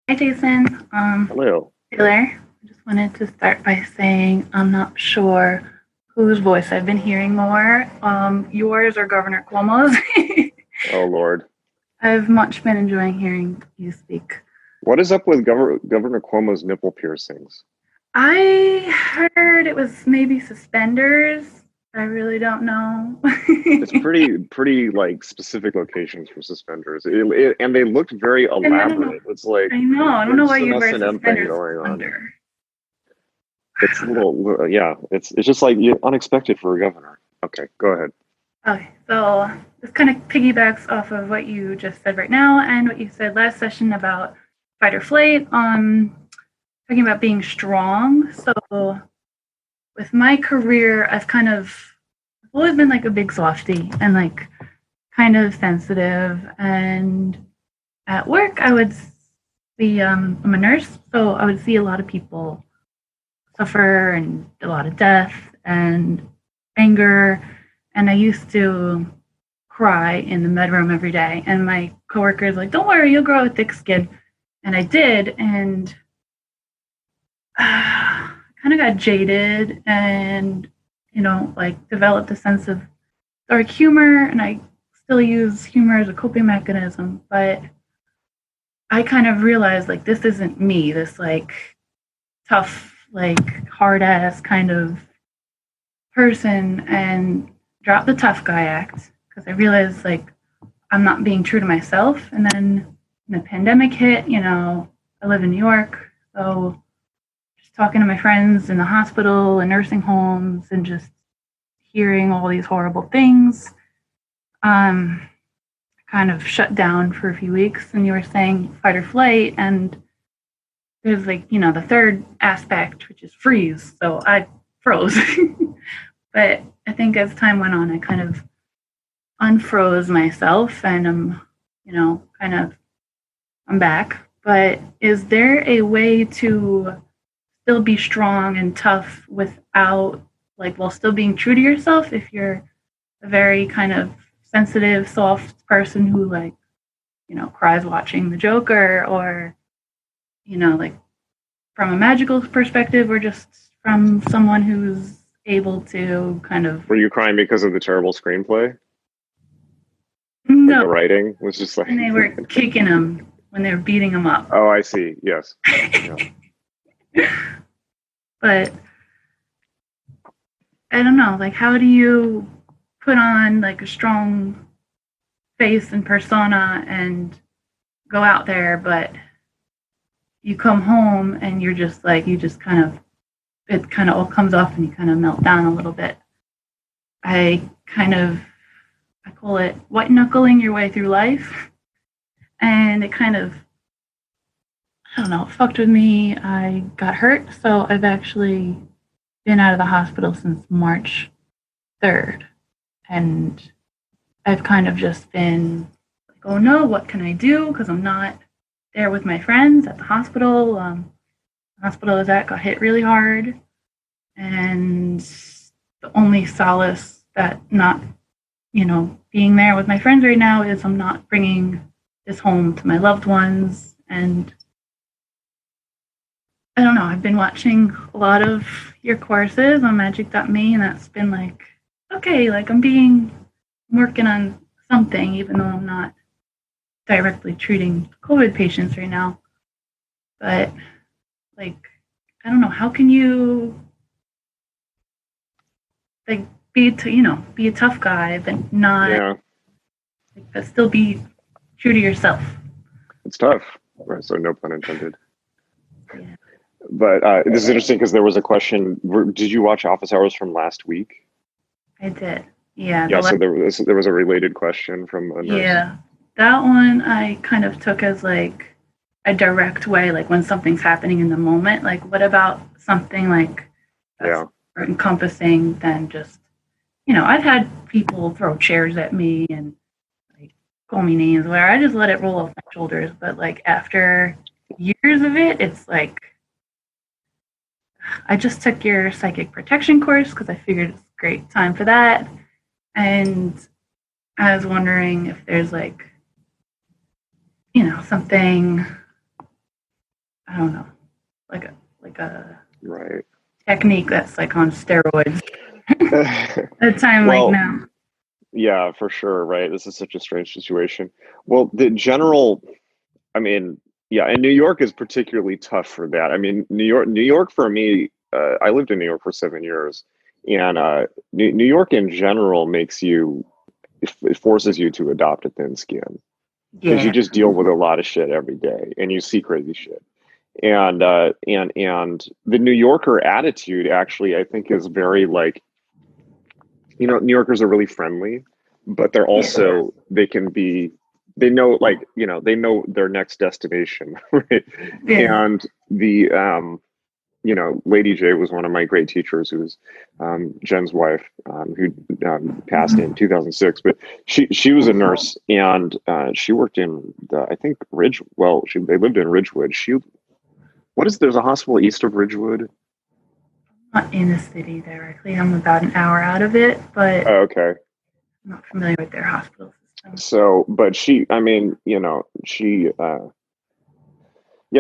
Hi, Jason. Hello. Taylor. I just wanted to start by saying I'm not sure whose voice I've been hearing more, yours or Governor Cuomo's. Oh Lord. I've much been enjoying hearing you speak. What is up with Governor Cuomo's nipple piercings? I heard it was maybe suspenders. I really don't know. It's pretty like specific locations for suspenders. And they looked very I know. elaborate. It's like I know. I don't know there's why some you'd wear S&M thing suspenders going on. under. It's a little yeah, it's just like unexpected for a governor. Okay, go ahead. Okay, so this kind of piggybacks off of what you just said right now and what you said last session about fight or flight. Talking about being strong. So with my career, I've always been like a big softie and like kind of sensitive. And at work, I would see, I'm a nurse, so I would see a lot of people suffer and a lot of death and anger. And I used to cry in the med room every day. And my coworkers like, "Don't worry, you'll grow a thick skin." And I did, and kind of got jaded, and like developed a sense of dark humor. And I still use humor as a coping mechanism, but I kind of realized like this isn't me. This like tough, like hard ass kind of person, and drop the tough guy act because I realized like I'm not being true to myself. And then when the pandemic hit, I live in New York, so just talking to my friends in the hospital and nursing homes and just hearing all these horrible things, um, kind of shut down for a few weeks. And you were saying fight or flight, and there's like, the third aspect, which is freeze. So I froze. But I think as time went on, I kind of unfroze myself, and I'm back. But is there a way to still be strong and tough without, like, while still being true to yourself, if you're a very kind of sensitive, soft person who, like, cries watching the Joker, or, like from a magical perspective, or just from someone who's able to kind of. Were you crying because of the terrible screenplay? Like No, the writing was just like and they were kicking him when they were beating him up. Oh, I see. Yes. Yeah. But I don't know, like, how do you put on like a strong face and persona and go out there, but you come home and you're just like, it kind of all comes off and you kind of melt down a little bit. I call it white knuckling your way through life. And it kind of, I don't know, it fucked with me. I got hurt. So I've actually been out of the hospital since March 3rd. And I've kind of just been like, oh no, what can I do? Because I'm not there with my friends at the hospital. The hospital I was at got hit really hard. And the only solace that not, being there with my friends right now is I'm not bringing this home to my loved ones. And I don't know, I've been watching a lot of your courses on magic.me, and that's been like, okay, like I'm working on something, even though I'm not directly treating COVID patients right now. But like, I don't know, how can you like be a tough guy, but not, Yeah. like, but still be true to yourself? It's tough. Right, so no pun intended. Yeah. But this is interesting because there was a question. Did you watch Office Hours from last week? I did. Yeah. Yeah, so there was a related question from a nurse. Yeah. That one I kind of took as like a direct way, like when something's happening in the moment. Like, what about something like that's Yeah. more encompassing than just, I've had people throw chairs at me and like call me names, where I just let it roll off my shoulders. But like after years of it, it's like I just took your psychic protection course because I figured it's a great time for that. And I was wondering if there's like, something don't know, like a Right. technique that's like on steroids. At a time like Well, now. yeah, for sure. Right. This is such a strange situation. Well, the general, I mean, yeah, and New York is particularly tough for that. I mean, New York for me, I lived in New York for 7 years, and New York in general makes you, it forces you to adopt a thin skin because you Yeah. just deal with a lot of shit every day, and you see crazy shit. And the New Yorker attitude actually, I think, is very like, New Yorkers are really friendly, but they're Yeah. also, they can be, they know, like, they know their next destination, right? Yeah. And Lady J was one of my great teachers, who was Jen's wife, who passed in Mhm. 2006. But she was a nurse, and she worked in I think they lived in Ridgewood. There's a hospital east of Ridgewood. Not in the city directly. I'm about an hour out of it, but Oh, okay. I'm not familiar with their hospital system. So, but I mean, yeah,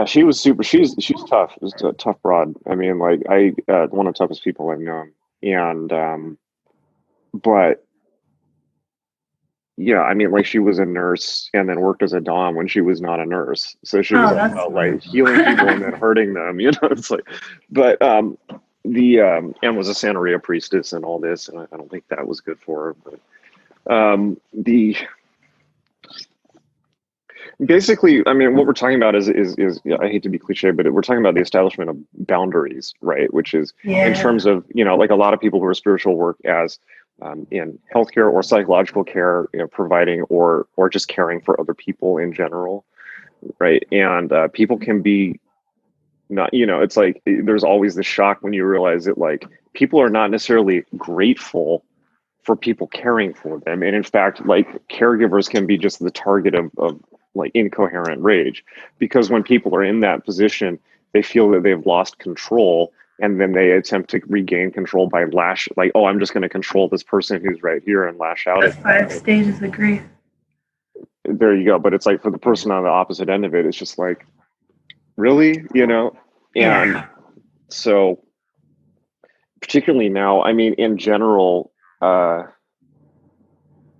she was super. She's tough. Just a tough broad. I mean, like, one of the toughest people I've known. And but yeah, I mean, like, she was a nurse and then worked as a dom when she was not a nurse. So she was Oh, all that's about like smart. healing people and then hurting them. It's like, but the and was a Santeria priestess and all this, and I don't think that was good for her. But the basically, I mean, what we're talking about is yeah, I hate to be cliche, but we're talking about the establishment of boundaries, right? Which is in Yeah. terms of, like, a lot of people who are spiritual work as in healthcare or psychological care, providing or just caring for other people in general, right? And people can be not, it's like there's always the shock when you realize that, like, people are not necessarily grateful for people caring for them. And in fact, like, caregivers can be just the target of like incoherent rage, because when people are in that position, they feel that they've lost control, and then they attempt to regain control by like, oh, I'm just going to control this person who's right here and lash out The at them. 5 stages of grief. There you go. But it's like, for the person on the opposite end of it, it's just like, really, and Yeah. so, particularly now, I mean, in general,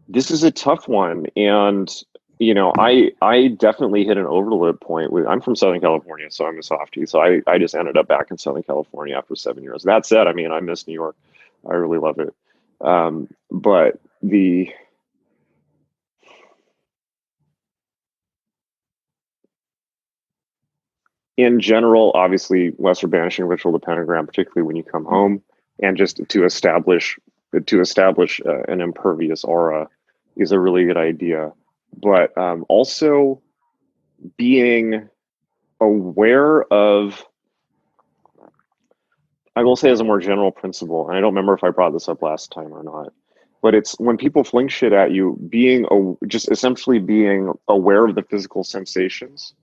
this is a tough one. And I definitely hit an overload point with, I'm from Southern California, so I'm a softie. So I just ended up back in Southern California after 7 years. That said, I mean, I miss New York. I really love it. But in general, obviously, lesser banishing ritual, the pentagram, particularly when you come home, and just to establish an impervious aura, is a really good idea. But also being aware of, I will say, as a more general principle, and I don't remember if I brought this up last time or not, but it's when people fling shit at you, just essentially being aware of the physical sensations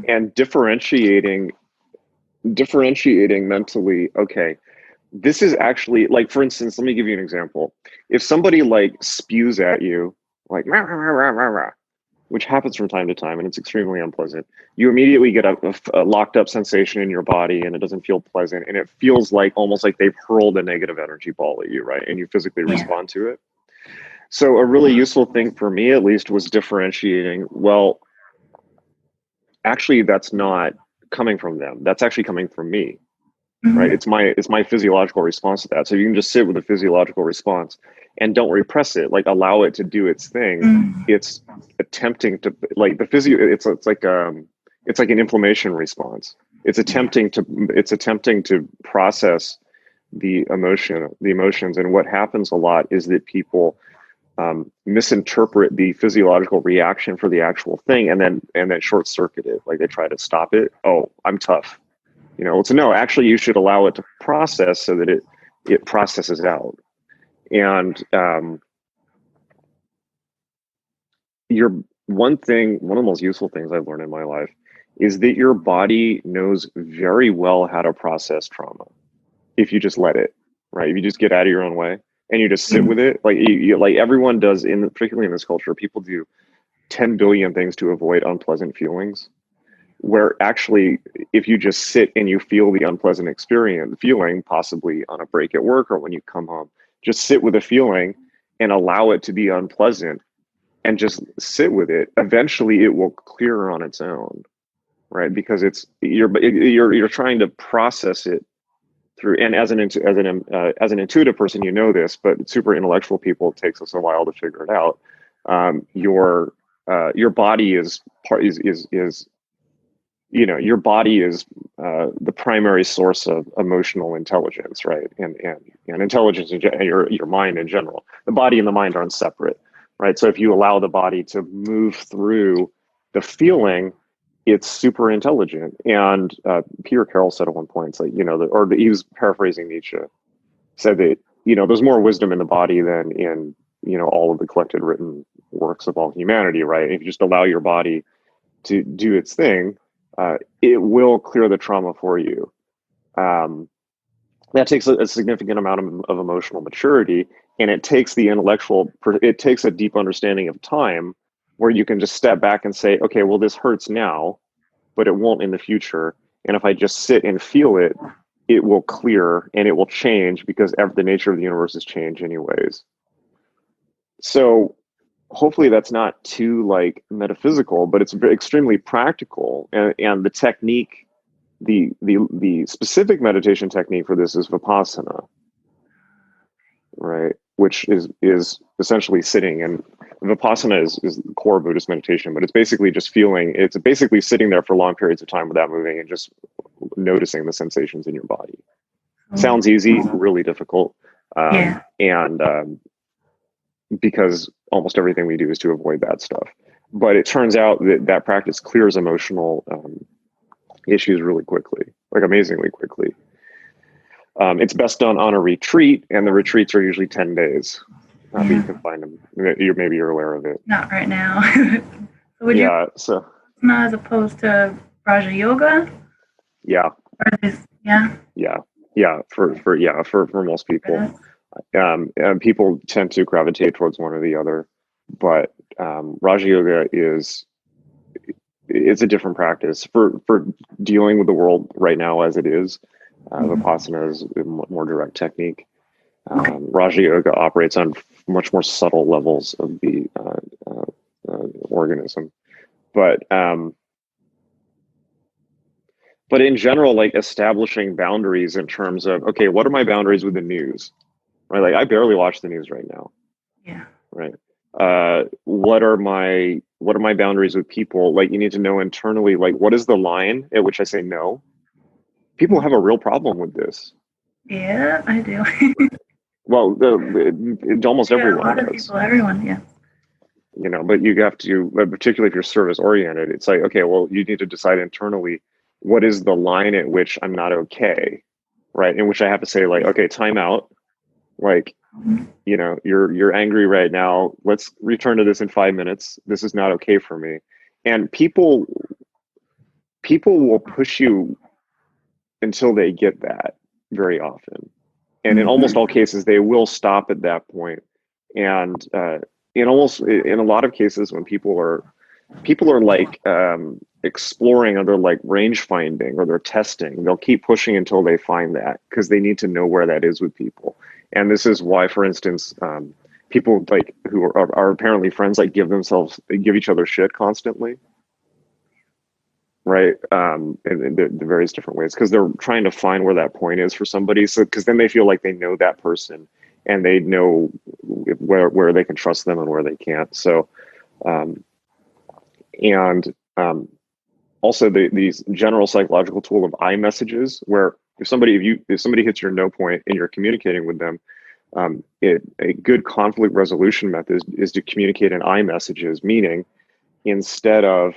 and differentiating mentally. Okay, this is actually, like, for instance, let me give you an example. If somebody, like, spews at you, like, "Rah, rah, rah, rah, rah," which happens from time to time, and it's extremely unpleasant, you immediately get a locked up sensation in your body, and it doesn't feel pleasant, and it feels like almost like they've hurled a negative energy ball at you, right? And you physically Yeah. respond to it. So a really useful thing for me, at least, was differentiating. Well, actually, that's not coming from them. That's actually coming from me, right? Mhm. It's my physiological response to that. So you can just sit with a physiological response and don't repress it. Like, allow it to do its thing. Mhm. It's attempting to, like, the physio. It's like an inflammation response. Yeah. It's attempting to process the emotions. And what happens a lot is that people misinterpret the physiological reaction for the actual thing, and then short circuit it. Like, they try to stop it. Oh, I'm tough. So no, actually, you should allow it to process so that it processes out. And your one of the most useful things I've learned in my life is that your body knows very well how to process trauma if you just let it, right? If you just get out of your own way and you just sit with it, like like everyone does, particularly in this culture, people do 10 billion things to avoid unpleasant feelings. where actually, if you just sit and you feel the unpleasant feeling, possibly on a break at work or when you come home, just sit with a feeling and allow it to be unpleasant and just sit with it. Eventually it will clear on its own, right? Because you're trying to process it through, and as an intuitive person, you know this, but super intellectual people, it takes us a while to figure it out. Your body is your body is the primary source of emotional intelligence, right? And intelligence and your mind in general. The body and the mind aren't separate, right? So if you allow the body to move through the feeling, it's super intelligent. And Peter Carroll said at one point, it's like, he was paraphrasing Nietzsche, said that, there's more wisdom in the body than in, all of the collected written works of all humanity, right? If you just allow your body to do its thing, it will clear the trauma for you. That takes a significant amount of emotional maturity, and it takes it takes a deep understanding of time where you can just step back and say, okay, well, this hurts now, but it won't in the future. And if I just sit and feel it, it will clear and it will change because the nature of the universe has changed anyways. So hopefully that's not too metaphysical, but it's extremely practical. And the technique, the specific meditation technique for this is Vipassana, right? Which is essentially sitting, and Vipassana is core Buddhist meditation, but it's basically just it's basically sitting there for long periods of time without moving and just noticing the sensations in your body. Sounds easy, really difficult. And because almost everything we do is to avoid that stuff. But it turns out that practice clears emotional issues really quickly, amazingly quickly. It's best done on a retreat, and the retreats are usually 10 days. You can find them. Maybe you're aware of it. Not right now. So as opposed to Raja Yoga? Yeah. Yeah. For most people. And people tend to gravitate towards one or the other, but Raja Yoga it's a different practice for dealing with the world right now as it is. Vipassana is a more direct technique. Raja Yoga operates on much more subtle levels of the organism, but in general, establishing boundaries in terms of, okay, what are my boundaries with the news? Right, I barely watch the news right now. Yeah. Right. What are my boundaries with people? You need to know internally, what is the line at which I say no? People have a real problem with this. Yeah, I do. Well, almost everyone. A lot of people, everyone, yeah. But you have to, particularly if you're service oriented, it's like, okay, well, you need to decide internally, what is the line at which I'm not okay, right? In which I have to say, okay, time out. You're angry right now. Let's return to this in 5 minutes. This is not okay for me. And people will push you until they get that very often. And in almost all cases, they will stop at that point. And in a lot of cases, when people are exploring, or they're range finding, or they're testing, they'll keep pushing until they find that, because they need to know where that is with people. And this is why, for instance, people who are apparently friends, give each other shit constantly, right? In the various different ways, because they're trying to find where that point is for somebody. So, because then they feel like they know that person, and they know where they can trust them and where they can't. So, also these general psychological tool of I messages, where if somebody hits your no point and you're communicating with them, a good conflict resolution method is to communicate in I messages, meaning instead of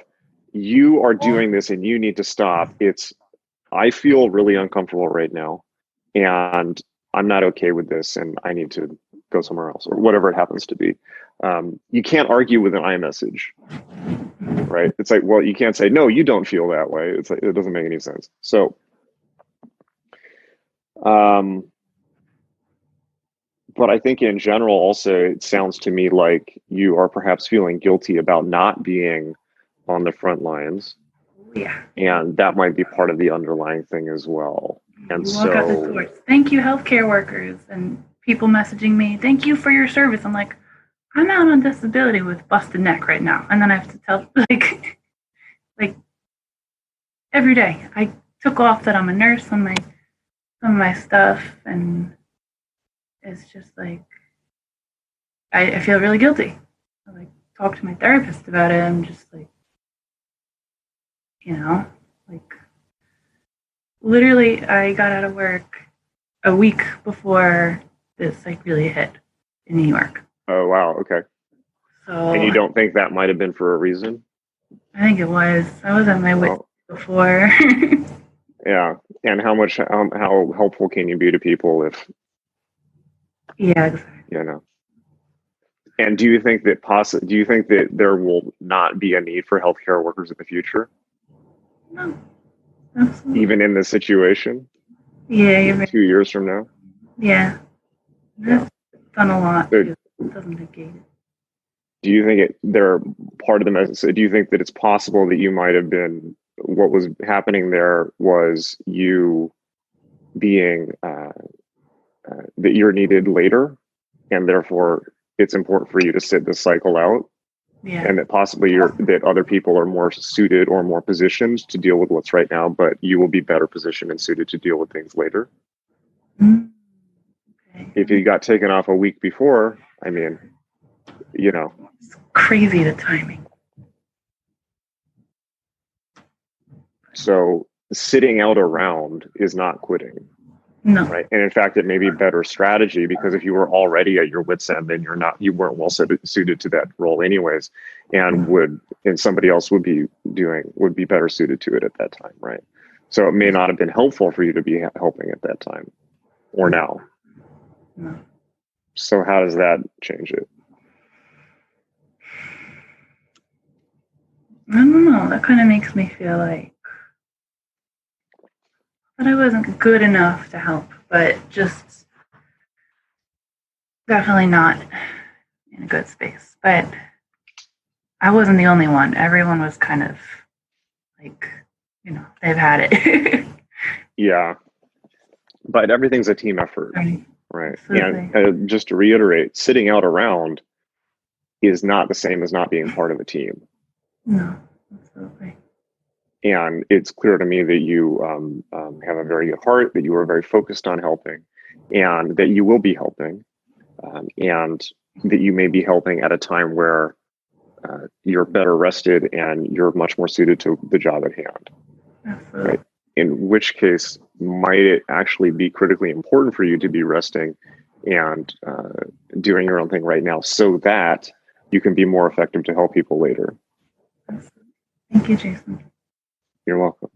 you are doing this and you need to stop, it's I feel really uncomfortable right now and I'm not okay with this and I need to go somewhere else, or whatever it happens to be. You can't argue with an I message, right? It's like, well, you can't say, no, you don't feel that way. It's like, it doesn't make any sense. So, but I think in general, also, it sounds to me like you are perhaps feeling guilty about not being on the front lines, Yeah. And that might be part of the underlying thing as well. And You walk out the so, doors. Thank you, healthcare workers, and people messaging me. Thank you for your service. I'm like, I'm out on disability with busted neck right now, and then I have to tell like every day. I took off that I'm a nurse on some of my stuff, and it's just like I feel really guilty. I like talk to my therapist about it. I'm just like, like literally, I got out of work a week before this like really hit in New York. oh, wow. Okay. So And you don't think that might have been for a reason? I think it was. I was at my wits Well, before. yeah. And how helpful can you be to people if, Yeah, exactly. And do you think that there will not be a need for healthcare workers in the future, No, absolutely. even in this situation, Yeah, you're 2 years from now? yeah. Yeah. It's done a lot. So It doesn't negate it. do you think they're part of the message? So do you think that it's possible that you might have been, what was happening there was you being, that you're needed later, and therefore it's important for you to sit this cycle out, Yeah. and that possibly that other people are more suited or more positioned to deal with what's right now, but you will be better positioned and suited to deal with things later? Mm-hmm. Okay. If you got taken off a week before, I mean, It's crazy the timing. so sitting out around is not quitting. No. Right. And in fact, it may be a better strategy, because if you were already at your wit's end, then you weren't well suited to that role anyways, and somebody else would be better suited to it at that time. Right. So it may not have been helpful for you to be helping at that time or now. No. So how does that change it? I don't know. That kind of makes me feel like that I wasn't good enough to help, but just definitely not in a good space. But I wasn't the only one. Everyone was kind of like, they've had it. Yeah. But everything's a team effort. Right. Absolutely. And just to reiterate, sitting out around is not the same as not being part of a team. No, absolutely. And it's clear to me that you have a very good heart, that you are very focused on helping, and that you will be helping, and that you may be helping at a time where you're better rested and you're much more suited to the job at hand. Absolutely. Right? In which case, might it actually be critically important for you to be resting and doing your own thing right now, so that you can be more effective to help people later? Absolutely. Thank you, Jason. You're welcome.